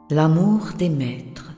L'amour des maîtres.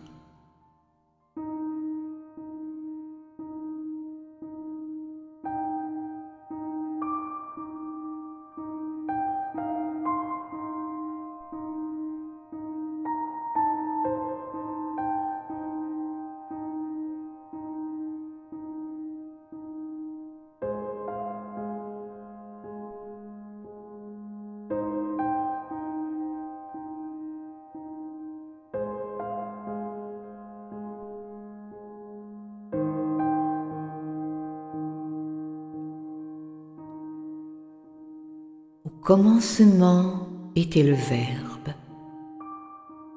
Au commencement était le Verbe,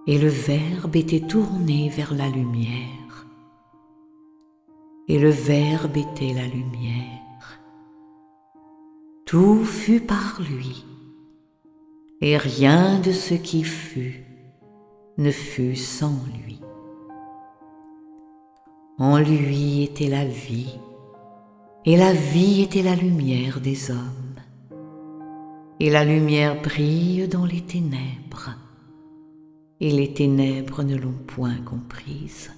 et le Verbe était tourné vers la lumière, et le Verbe était la lumière. Tout fut par lui, et rien de ce qui fut ne fut sans lui. En lui était la vie, et la vie était la lumière des hommes. Et la lumière brille dans les ténèbres, et les ténèbres ne l'ont point comprise.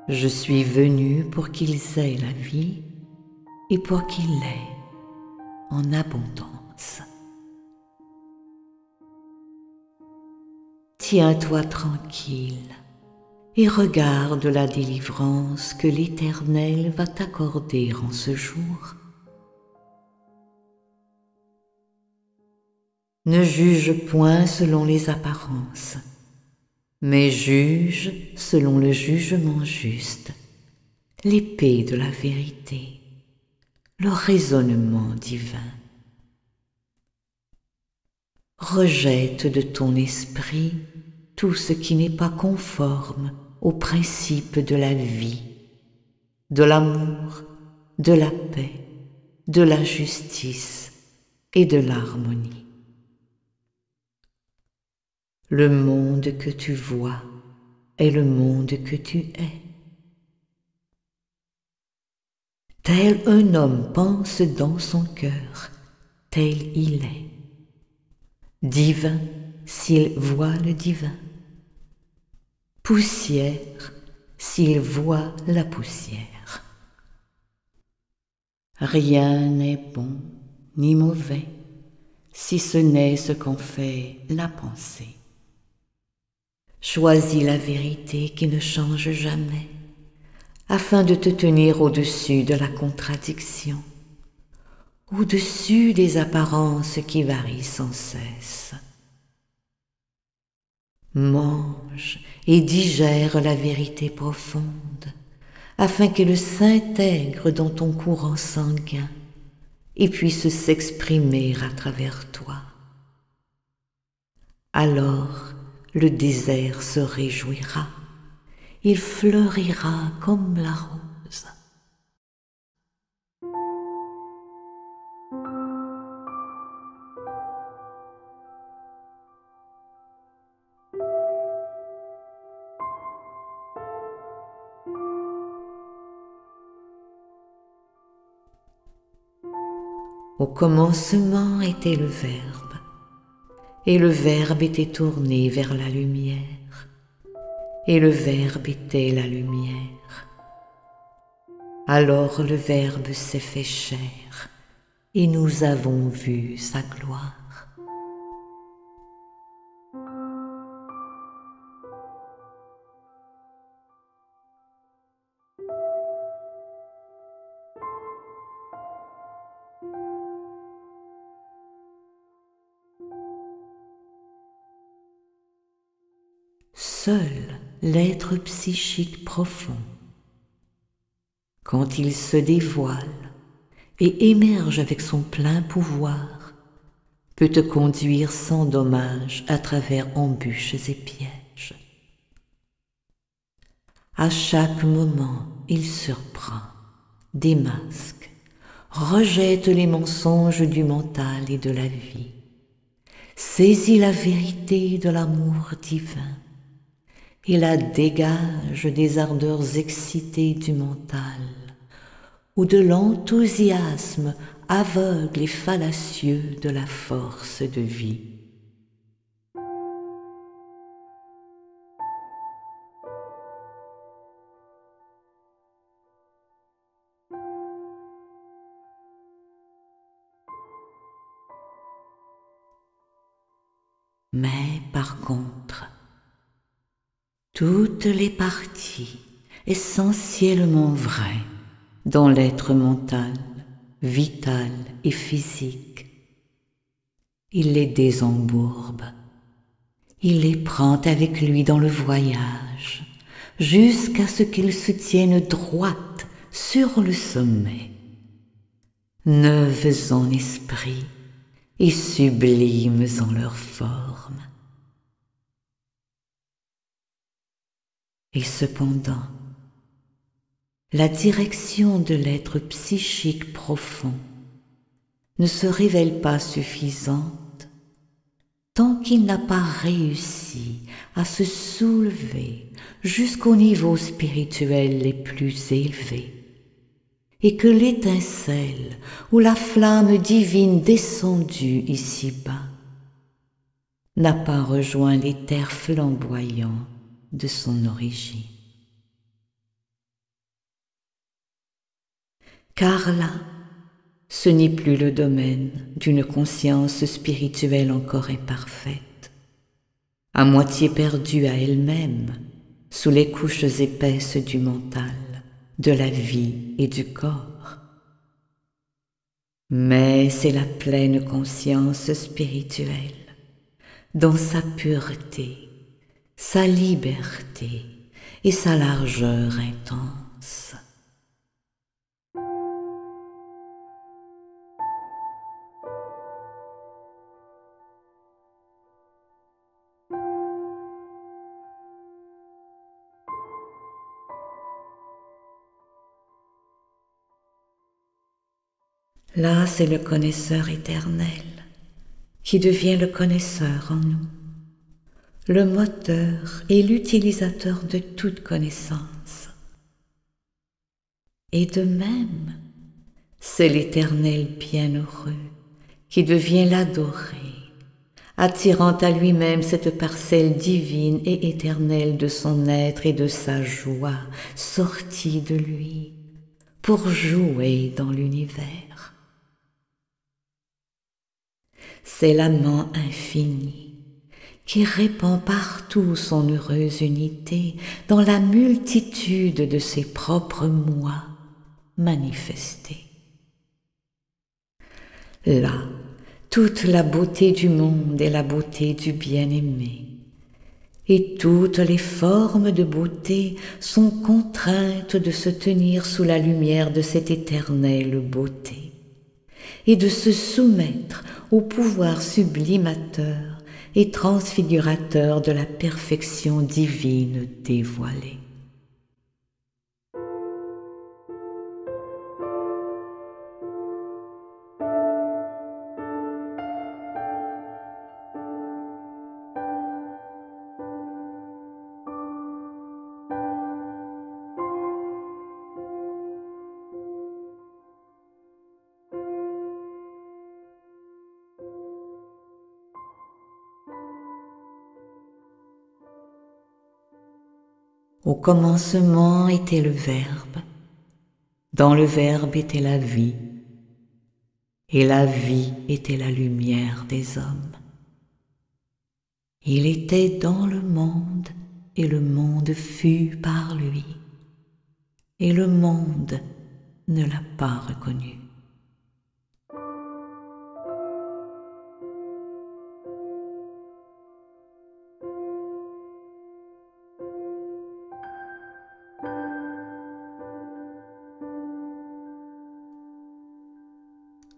Je suis venu pour qu'ils aient la vie, et pour qu'ils l'aient en abondance. Tiens-toi tranquille, et regarde la délivrance que l'Éternel va t'accorder en ce jour. Ne juge point selon les apparences, mais juge selon le jugement juste, l'épée de la vérité, le raisonnement divin. Rejette de ton esprit tout ce qui n'est pas conforme au principe de la vie, de l'amour, de la paix, de la justice et de l'harmonie. Le monde que tu vois est le monde que tu es. Tel un homme pense dans son cœur, tel il est. Divin s'il voit le divin. Poussière s'il voit la poussière. Rien n'est bon ni mauvais si ce n'est ce qu'en fait la pensée. Choisis la vérité qui ne change jamais, afin de te tenir au-dessus de la contradiction, au-dessus des apparences qui varient sans cesse. Mange et digère la vérité profonde, afin qu'elle s'intègre dans ton courant sanguin et puisse s'exprimer à travers toi. Alors le désert se réjouira, il fleurira comme la rose. Au commencement était le Verbe, et le Verbe était tourné vers la lumière, et le Verbe était la lumière. Alors le Verbe s'est fait chair, et nous avons vu sa gloire. Seul l'être psychique profond, quand il se dévoile et émerge avec son plein pouvoir, peut te conduire sans dommage à travers embûches et pièges. À chaque moment, il surprend, démasque, rejette les mensonges du mental et de la vie, saisit la vérité de l'amour divin et la dégage des ardeurs excitées du mental ou de l'enthousiasme aveugle et fallacieux de la force de vie. Mais par contre, toutes les parties essentiellement vraies dans l'être mental, vital et physique, il les désembourbe, il les prend avec lui dans le voyage, jusqu'à ce qu'ils se tiennent droites sur le sommet, neuves en esprit et sublimes en leur forme. Et cependant, la direction de l'être psychique profond ne se révèle pas suffisante tant qu'il n'a pas réussi à se soulever jusqu'aux niveaux spirituels les plus élevés, et que l'étincelle ou la flamme divine descendue ici-bas n'a pas rejoint les terres flamboyants de son origine. Car là, ce n'est plus le domaine d'une conscience spirituelle encore imparfaite, à moitié perdue à elle-même sous les couches épaisses du mental, de la vie et du corps. Mais c'est la pleine conscience spirituelle, dans sa pureté, sa liberté et sa largeur intense. Là, c'est le connaisseur éternel qui devient le connaisseur en nous, le moteur et l'utilisateur de toute connaissance. Et de même, c'est l'Éternel bienheureux qui devient l'adoré, attirant à lui-même cette parcelle divine et éternelle de son être et de sa joie sortie de lui pour jouer dans l'univers. C'est l'amant infini qui répand partout son heureuse unité dans la multitude de ses propres moi manifestés. Là, toute la beauté du monde est la beauté du bien-aimé, et toutes les formes de beauté sont contraintes de se tenir sous la lumière de cette éternelle beauté, et de se soumettre au pouvoir sublimateur et transfigurateur de la perfection divine dévoilée. Au commencement était le Verbe, dans le Verbe était la vie, et la vie était la lumière des hommes. Il était dans le monde, et le monde fut par lui, et le monde ne l'a pas reconnu.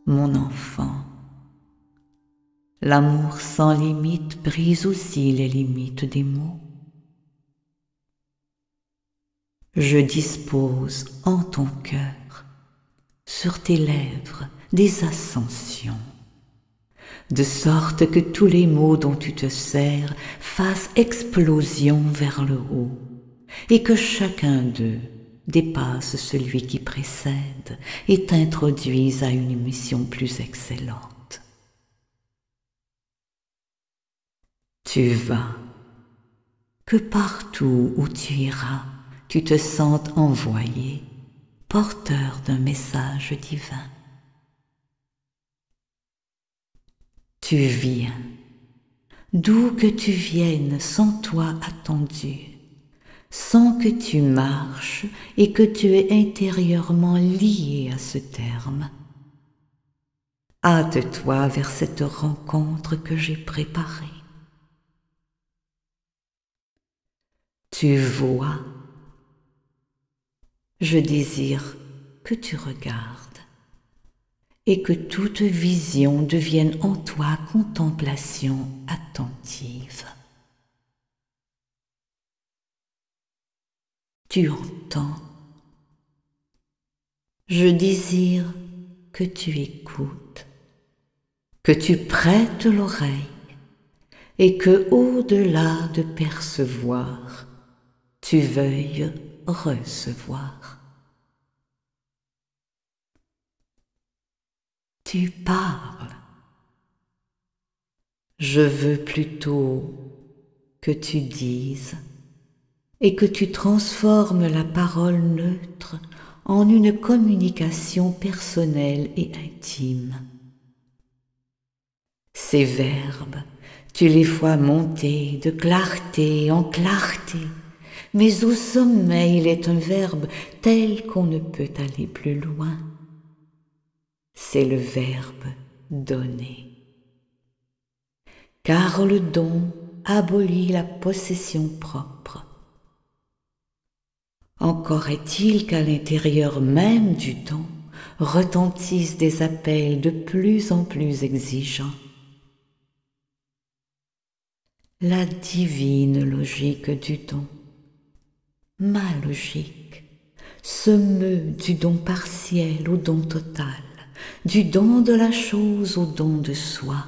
Mon enfant, l'amour sans limite brise aussi les limites des mots. Je dispose en ton cœur, sur tes lèvres, des ascensions, de sorte que tous les mots dont tu te sers fassent explosion vers le haut, et que chacun d'eux dépasse celui qui précède et t'introduise à une mission plus excellente. Tu vas, que partout où tu iras, tu te sentes envoyé, porteur d'un message divin. Tu viens, d'où que tu viennes sans toi attendu, sans que tu marches et que tu es intérieurement lié à ce terme. Hâte-toi vers cette rencontre que j'ai préparée. Tu vois, je désire que tu regardes et que toute vision devienne en toi contemplation attentive. Tu entends, je désire que tu écoutes, que tu prêtes l'oreille et que, au-delà de percevoir, tu veuilles recevoir. Tu parles. Je veux plutôt que tu dises et que tu transformes la parole neutre en une communication personnelle et intime. Ces verbes, tu les vois monter de clarté en clarté, mais au sommet il est un verbe tel qu'on ne peut aller plus loin. C'est le verbe donner. Car le don abolit la possession propre. Encore est-il qu'à l'intérieur même du don retentissent des appels de plus en plus exigeants. La divine logique du don, ma logique, se meut du don partiel au don total, du don de la chose au don de soi.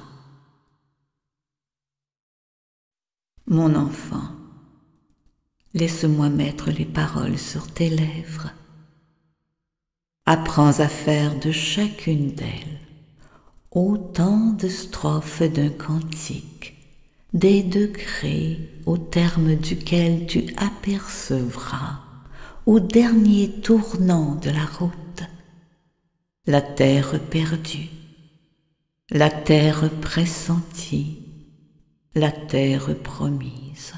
Mon enfant, laisse-moi mettre les paroles sur tes lèvres. Apprends à faire de chacune d'elles autant de strophes d'un cantique, des degrés au terme duquel tu apercevras, au dernier tournant de la route, la terre perdue, la terre pressentie, la terre promise.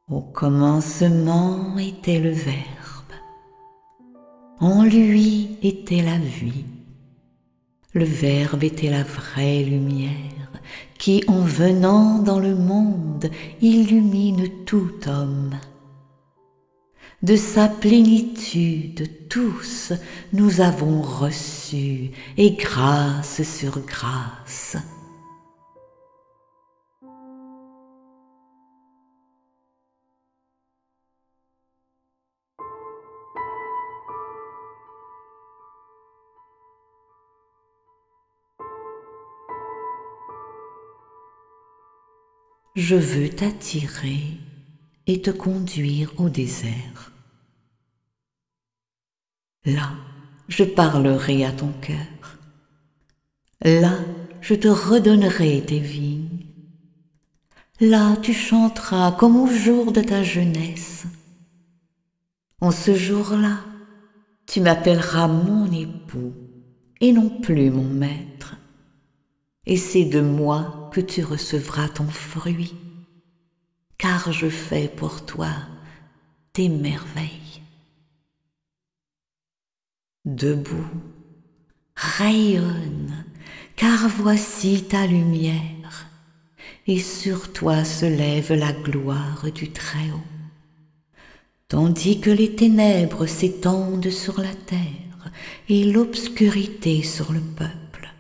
Au commencement était le Verbe, en lui était la vie. Le Verbe était la vraie lumière qui, en venant dans le monde, illumine tout homme. De sa plénitude tous nous avons reçu, et grâce sur grâce. Je veux t'attirer et te conduire au désert. Là, je parlerai à ton cœur. Là, je te redonnerai tes vignes. Là, tu chanteras comme au jour de ta jeunesse. En ce jour-là, tu m'appelleras mon époux et non plus mon maître. Et c'est de moi que tu recevras ton fruit, car je fais pour toi des merveilles. Debout, rayonne, car voici ta lumière, et sur toi se lève la gloire du Très-Haut. tandis que les ténèbres s'étendent sur la terre et l'obscurité sur le peuple.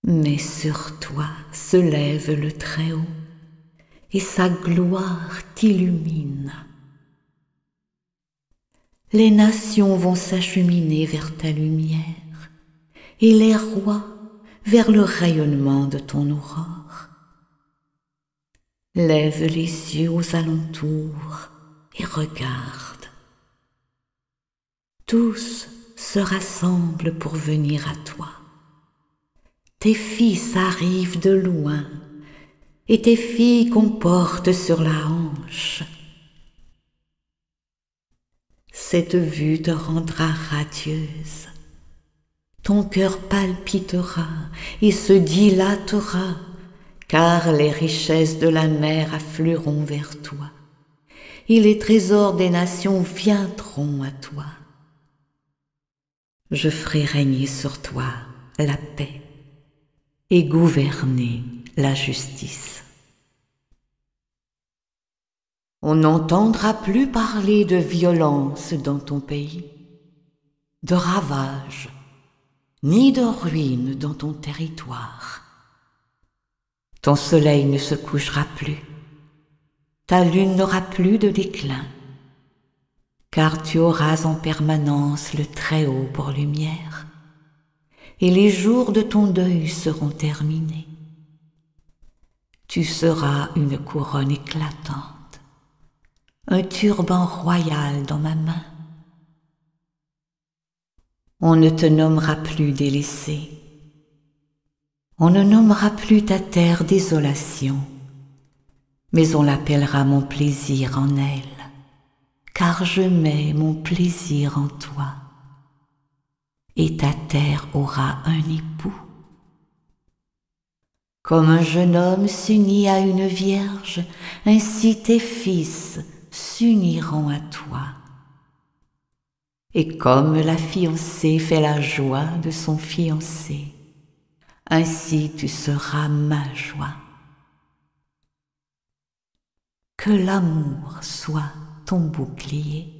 Mais sur toi se lève le Très-Haut, et sa gloire t'illumine. Les nations vont s'acheminer vers ta lumière, et les rois vers le rayonnement de ton aurore. Lève les yeux aux alentours et regarde. Tous se rassemblent pour venir à toi. Tes fils arrivent de loin, et tes filles qu'on porte sur la hanche. Cette vue te rendra radieuse. Ton cœur palpitera et se dilatera, car les richesses de la mer afflueront vers toi, et les trésors des nations viendront à toi. Je ferai régner sur toi la paix et gouverner la justice. On n'entendra plus parler de violence dans ton pays, de ravages, ni de ruines dans ton territoire. Ton soleil ne se couchera plus, ta lune n'aura plus de déclin, car tu auras en permanence le Très-Haut pour lumière, et les jours de ton deuil seront terminés. Tu seras une couronne éclatante, un turban royal dans ma main. On ne te nommera plus délaissé. On ne nommera plus ta terre désolation, mais on l'appellera mon plaisir en elle, car je mets mon plaisir en toi. Et ta terre aura un époux. Comme un jeune homme s'unit à une vierge, ainsi tes fils s'uniront à toi. Et comme la fiancée fait la joie de son fiancé, ainsi tu seras ma joie. Que l'amour soit ton bouclier.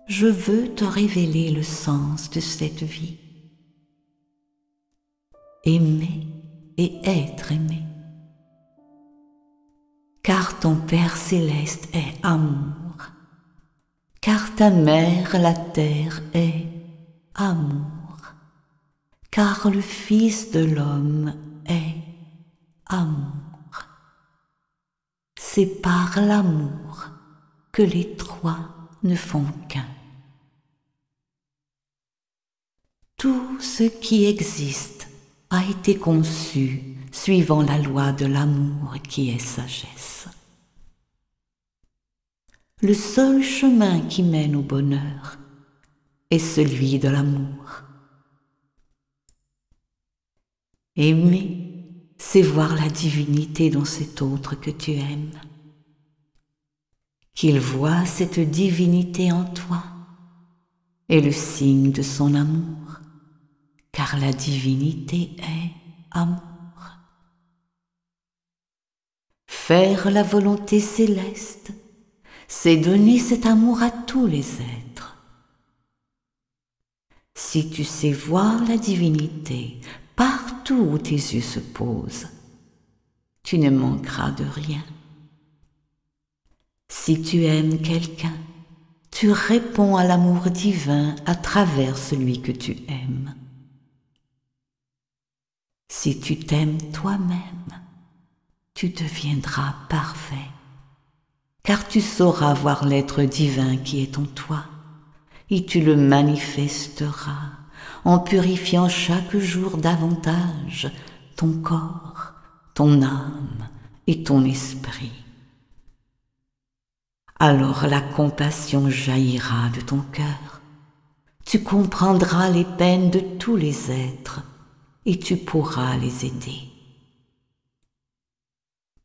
Je veux te révéler le sens de cette vie. Aimer et être aimé. Car ton Père céleste est amour. Car ta mère, la terre, est amour. Car le Fils de l'homme est amour. C'est par l'amour que les trois ne font qu'un. Tout ce qui existe a été conçu suivant la loi de l'amour qui est sagesse. Le seul chemin qui mène au bonheur est celui de l'amour. Aimer, c'est voir la divinité dans cet autre que tu aimes. Qu'il voit cette divinité en toi est le signe de son amour. Car la divinité est amour. Faire la volonté céleste, c'est donner cet amour à tous les êtres. Si tu sais voir la divinité partout où tes yeux se posent, tu ne manqueras de rien. Si tu aimes quelqu'un, tu réponds à l'amour divin à travers celui que tu aimes. Si tu t'aimes toi-même, tu deviendras parfait, car tu sauras voir l'être divin qui est en toi, et tu le manifesteras en purifiant chaque jour davantage ton corps, ton âme et ton esprit. Alors la compassion jaillira de ton cœur. Tu comprendras les peines de tous les êtres et tu pourras les aider.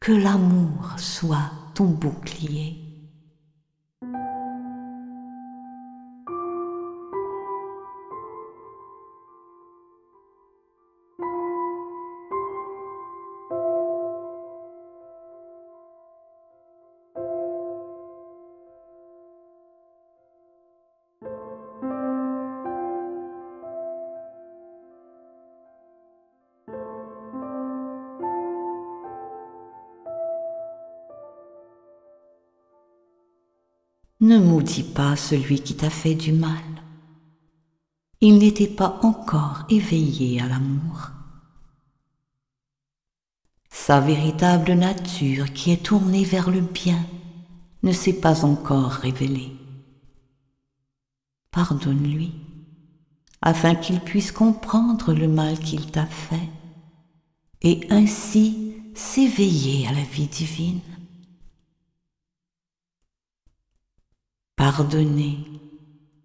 Que l'amour soit ton bouclier. Ne maudis pas celui qui t'a fait du mal. Il n'était pas encore éveillé à l'amour. Sa véritable nature qui est tournée vers le bien ne s'est pas encore révélée. Pardonne-lui, afin qu'il puisse comprendre le mal qu'il t'a fait et ainsi s'éveiller à la vie divine. Pardonner,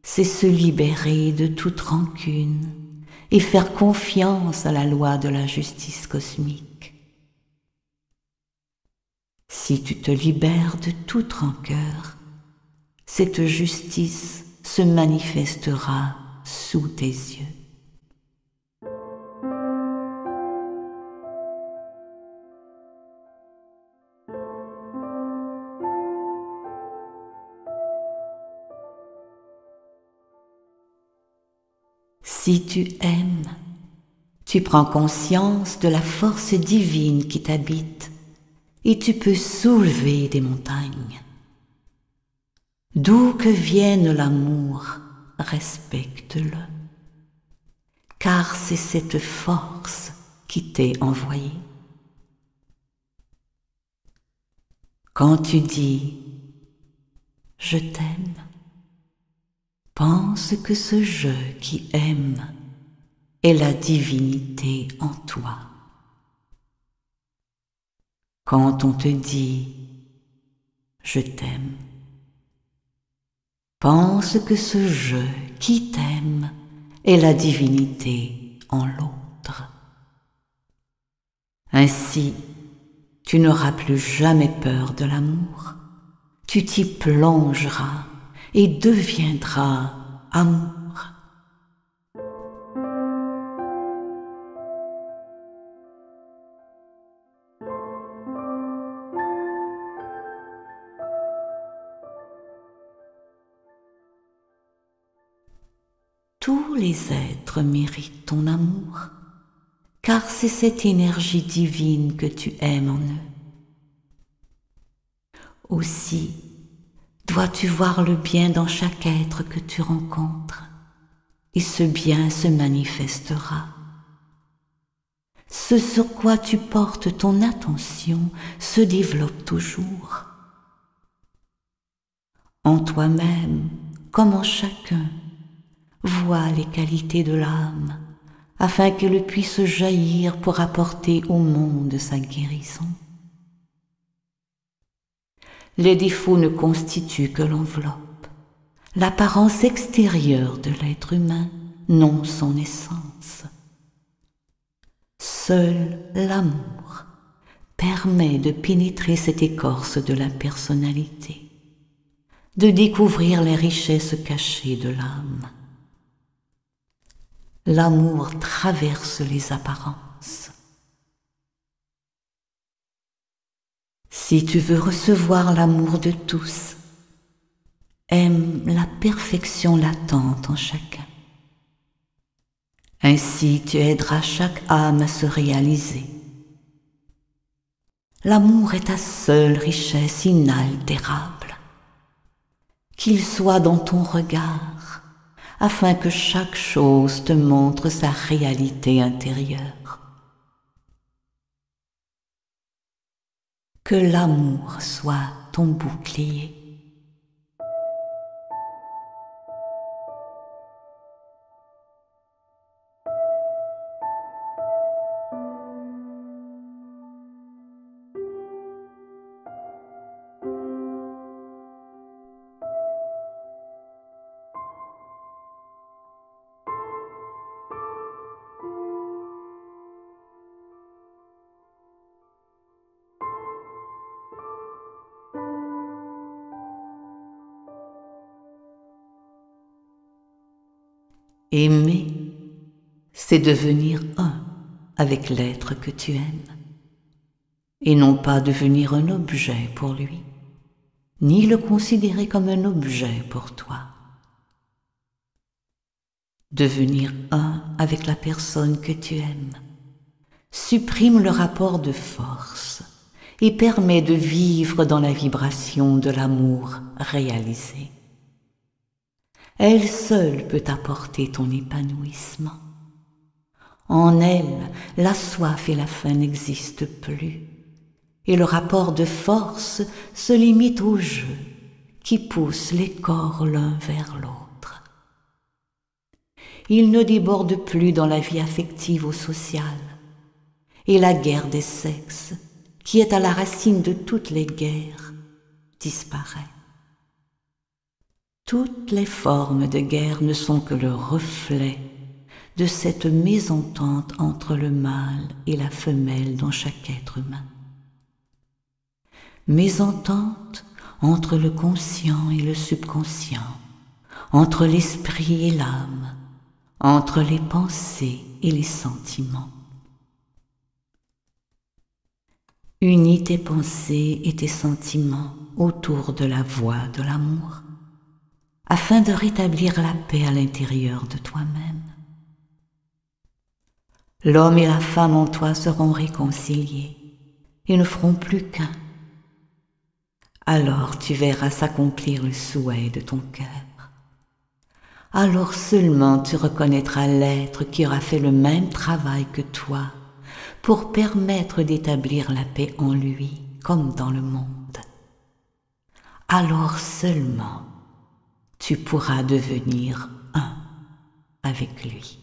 c'est se libérer de toute rancune et faire confiance à la loi de la justice cosmique. Si tu te libères de toute rancœur, cette justice se manifestera sous tes yeux. Si tu aimes, tu prends conscience de la force divine qui t'habite et tu peux soulever des montagnes. D'où que vienne l'amour, respecte-le, car c'est cette force qui t'est envoyée. Quand tu dis « je t'aime », pense que ce je qui aime est la divinité en toi. Quand on te dit « je t'aime », pense que ce je qui t'aime est la divinité en l'autre. Ainsi, tu n'auras plus jamais peur de l'amour, tu t'y plongeras et deviendras amour. Tous les êtres méritent ton amour, car c'est cette énergie divine que tu aimes en eux. Aussi, dois-tu voir le bien dans chaque être que tu rencontres, et ce bien se manifestera. Ce sur quoi tu portes ton attention se développe toujours. En toi-même, comme en chacun, vois les qualités de l'âme, afin qu'elle puisse jaillir pour apporter au monde sa guérison. Les défauts ne constituent que l'enveloppe, l'apparence extérieure de l'être humain, non son essence. Seul l'amour permet de pénétrer cette écorce de la personnalité, de découvrir les richesses cachées de l'âme. L'amour traverse les apparences. Si tu veux recevoir l'amour de tous, aime la perfection latente en chacun. Ainsi tu aideras chaque âme à se réaliser. L'amour est ta seule richesse inaltérable. Qu'il soit dans ton regard, afin que chaque chose te montre sa réalité intérieure. Que l'amour soit ton bouclier. Aimer, c'est devenir un avec l'être que tu aimes, et non pas devenir un objet pour lui, ni le considérer comme un objet pour toi. Devenir un avec la personne que tu aimes supprime le rapport de force et permet de vivre dans la vibration de l'amour réalisé. Elle seule peut apporter ton épanouissement. En elle, la soif et la faim n'existent plus, et le rapport de force se limite au jeu qui pousse les corps l'un vers l'autre. Il ne déborde plus dans la vie affective ou sociale, et la guerre des sexes, qui est à la racine de toutes les guerres, disparaît. Toutes les formes de guerre ne sont que le reflet de cette mésentente entre le mâle et la femelle dans chaque être humain. Mésentente entre le conscient et le subconscient, entre l'esprit et l'âme, entre les pensées et les sentiments. Unis tes pensées et tes sentiments autour de la voie de l'amour, afin de rétablir la paix à l'intérieur de toi-même. L'homme et la femme en toi seront réconciliés et ne feront plus qu'un. Alors tu verras s'accomplir le souhait de ton cœur. Alors seulement tu reconnaîtras l'être qui aura fait le même travail que toi pour permettre d'établir la paix en lui comme dans le monde. Alors seulement tu pourras devenir un avec lui.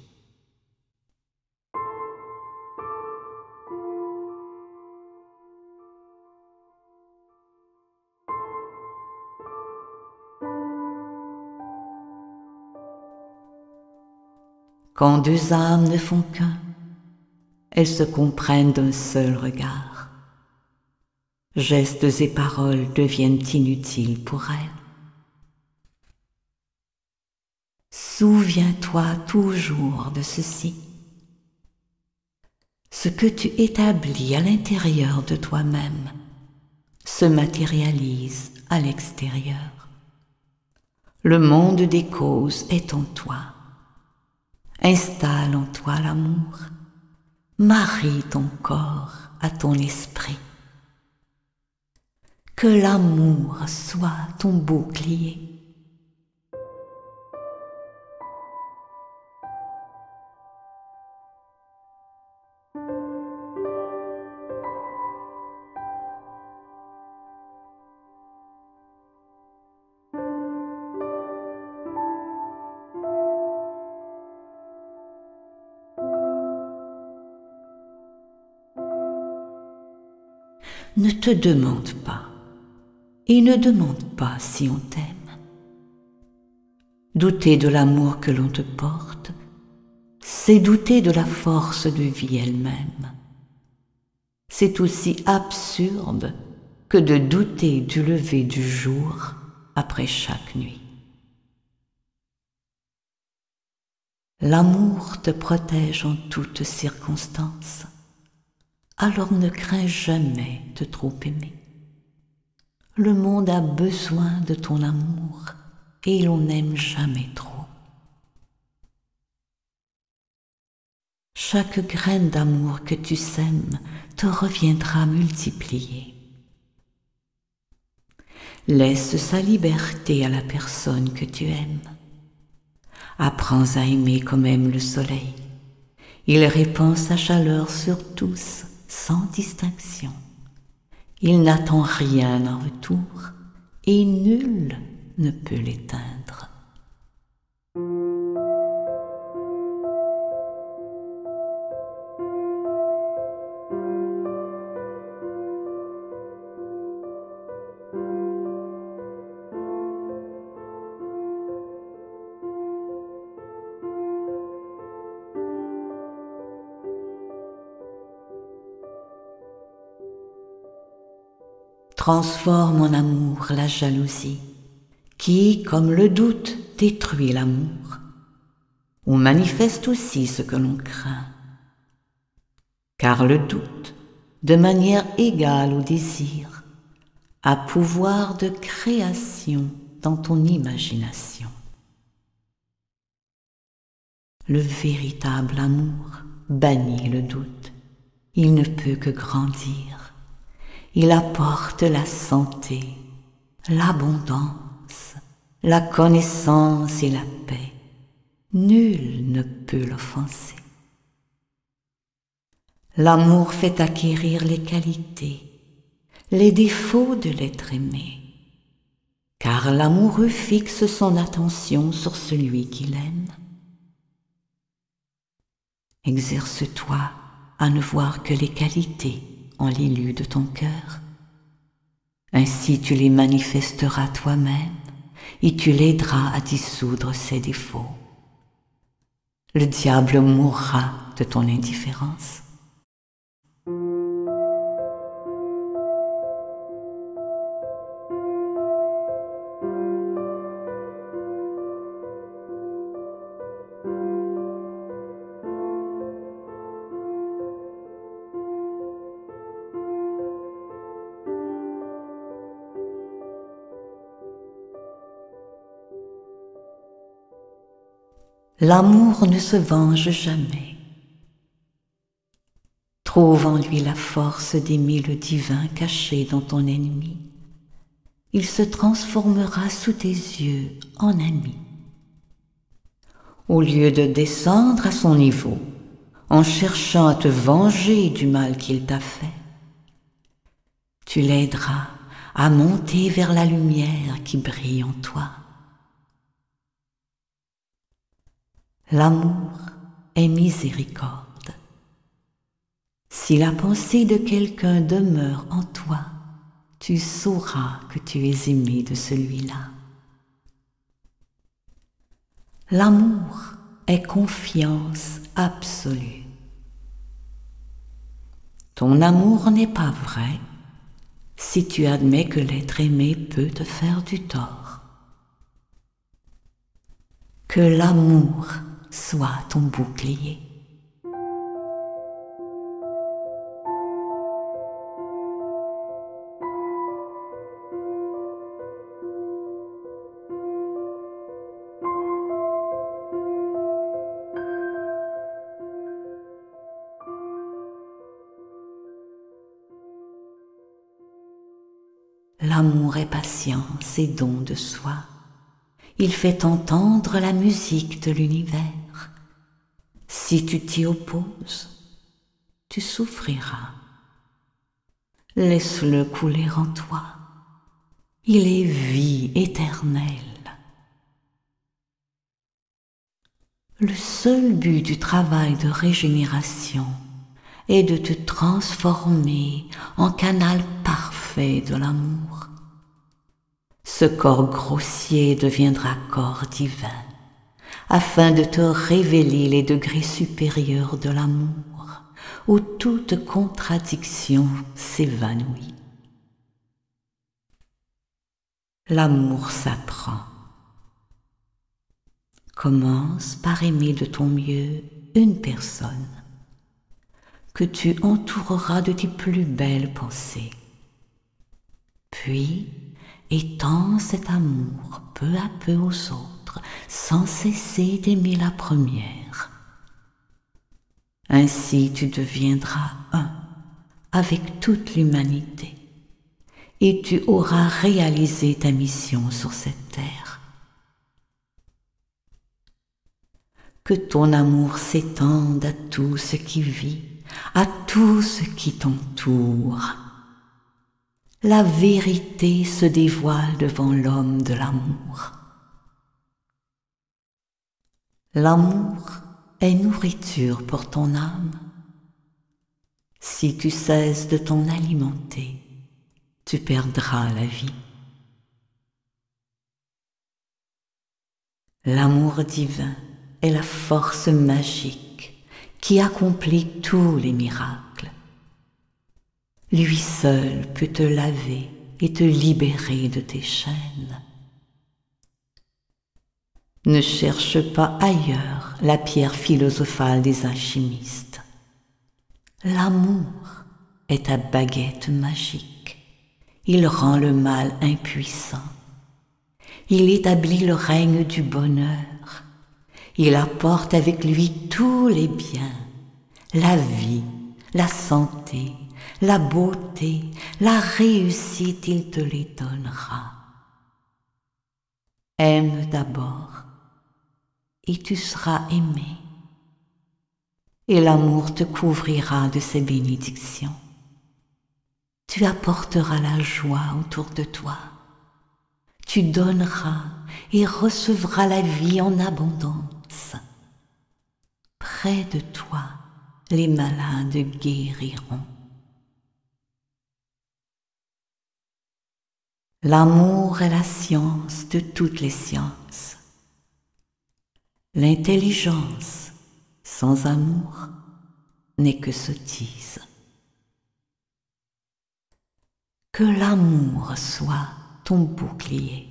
Quand deux âmes ne font qu'un, elles se comprennent d'un seul regard. Gestes et paroles deviennent inutiles pour elles. Souviens-toi toujours de ceci. Ce que tu établis à l'intérieur de toi-même se matérialise à l'extérieur. Le monde des causes est en toi. Installe en toi l'amour. Marie ton corps à ton esprit. Que l'amour soit ton bouclier. Ne te demande pas et ne demande pas si on t'aime. Douter de l'amour que l'on te porte, c'est douter de la force de vie elle-même. C'est aussi absurde que de douter du lever du jour après chaque nuit. L'amour te protège en toutes circonstances. Alors ne crains jamais de trop aimer. Le monde a besoin de ton amour et l'on n'aime jamais trop. Chaque graine d'amour que tu sèmes te reviendra multipliée. Laisse sa liberté à la personne que tu aimes. Apprends à aimer comme aime le soleil. Il répand sa chaleur sur tous, sans distinction. Il n'attend rien en retour et nul ne peut l'éteindre. Transforme en amour la jalousie, qui, comme le doute, détruit l'amour. ou manifeste aussi ce que l'on craint. Car le doute, de manière égale au désir, a pouvoir de création dans ton imagination. Le véritable amour bannit le doute, il ne peut que grandir. Il apporte la santé, l'abondance, la connaissance et la paix. Nul ne peut l'offenser. L'amour fait acquérir les qualités, les défauts de l'être aimé, car l'amoureux fixe son attention sur celui qu'il aime. Exerce-toi à ne voir que les qualités en l'élu de ton cœur. Ainsi tu les manifesteras toi-même et tu l'aideras à dissoudre ses défauts. Le diable mourra de ton indifférence. L'amour ne se venge jamais. Trouve en lui la force d'aimer le divin caché dans ton ennemi. Il se transformera sous tes yeux en ami. Au lieu de descendre à son niveau, en cherchant à te venger du mal qu'il t'a fait, tu l'aideras à monter vers la lumière qui brille en toi. L'amour est miséricorde. Si la pensée de quelqu'un demeure en toi, tu sauras que tu es aimé de celui-là. L'amour est confiance absolue. Ton amour n'est pas vrai si tu admets que l'être aimé peut te faire du tort. Que l'amour soit ton bouclier. L'amour est patience et don de soi. Il fait entendre la musique de l'univers. Si tu t'y opposes, tu souffriras. Laisse-le couler en toi. Il est vie éternelle. Le seul but du travail de régénération est de te transformer en canal parfait de l'amour. Ce corps grossier deviendra corps divin, afin de te révéler les degrés supérieurs de l'amour, où toute contradiction s'évanouit. L'amour s'apprend. Commence par aimer de ton mieux une personne que tu entoureras de tes plus belles pensées. Puis, étends cet amour peu à peu aux autres, sans cesser d'aimer la première. Ainsi tu deviendras un avec toute l'humanité, et tu auras réalisé ta mission sur cette terre. Que ton amour s'étende à tout ce qui vit, à tout ce qui t'entoure. La vérité se dévoile devant l'homme de l'amour. L'amour est nourriture pour ton âme. Si tu cesses de t'en alimenter, tu perdras la vie. L'amour divin est la force magique qui accomplit tous les miracles. Lui seul peut te laver et te libérer de tes chaînes. Ne cherche pas ailleurs la pierre philosophale des alchimistes. L'amour est ta baguette magique. Il rend le mal impuissant. Il établit le règne du bonheur. Il apporte avec lui tous les biens, la vie, la santé, la beauté, la réussite, il te les donnera. Aime d'abord, et tu seras aimé. Et l'amour te couvrira de ses bénédictions. Tu apporteras la joie autour de toi. Tu donneras et recevras la vie en abondance. Près de toi, les malades guériront. L'amour est la science de toutes les sciences. L'intelligence sans amour n'est que sottise. Que l'amour soit ton bouclier.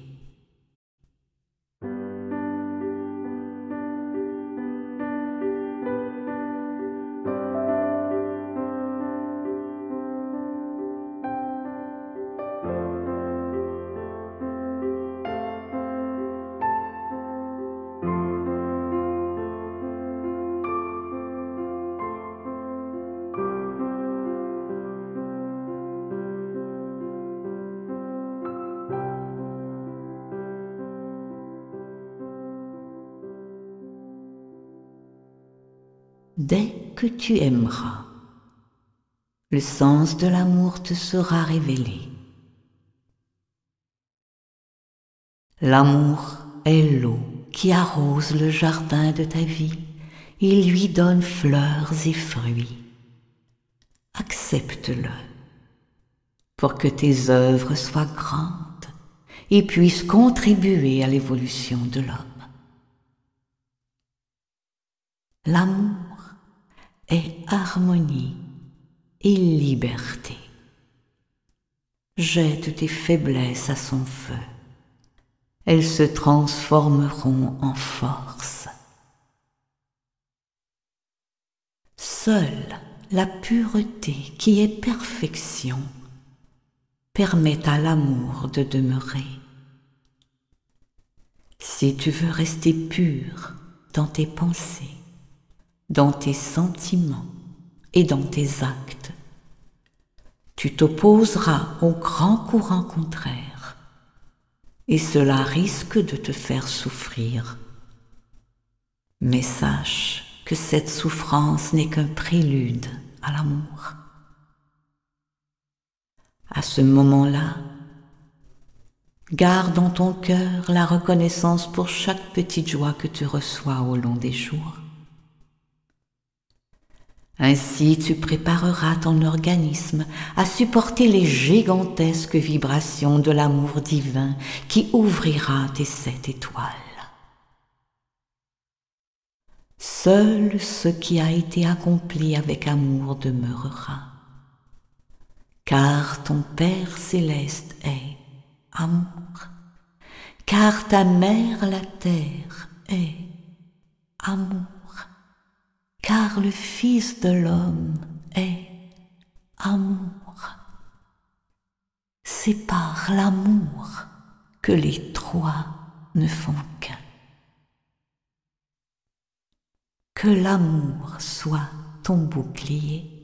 Dès que tu aimeras, le sens de l'amour te sera révélé. L'amour est l'eau qui arrose le jardin de ta vie. Il lui donne fleurs et fruits. Accepte-le pour que tes œuvres soient grandes et puissent contribuer à l'évolution de l'homme. L'amour est harmonie et liberté. Jette tes faiblesses à son feu. Elles se transformeront en force. Seule la pureté qui est perfection permet à l'amour de demeurer. Si tu veux rester pur dans tes pensées, dans tes sentiments et dans tes actes, tu t'opposeras au grand courant contraire et cela risque de te faire souffrir. Mais sache que cette souffrance n'est qu'un prélude à l'amour. À ce moment-là, garde dans ton cœur la reconnaissance pour chaque petite joie que tu reçois au long des jours. Ainsi, tu prépareras ton organisme à supporter les gigantesques vibrations de l'amour divin qui ouvrira tes 7 étoiles. Seul ce qui a été accompli avec amour demeurera, car ton Père céleste est amour, car ta mère la terre est amour, car le Fils de l'homme est amour. C'est par l'amour que les trois ne font qu'un. Que l'amour soit ton bouclier.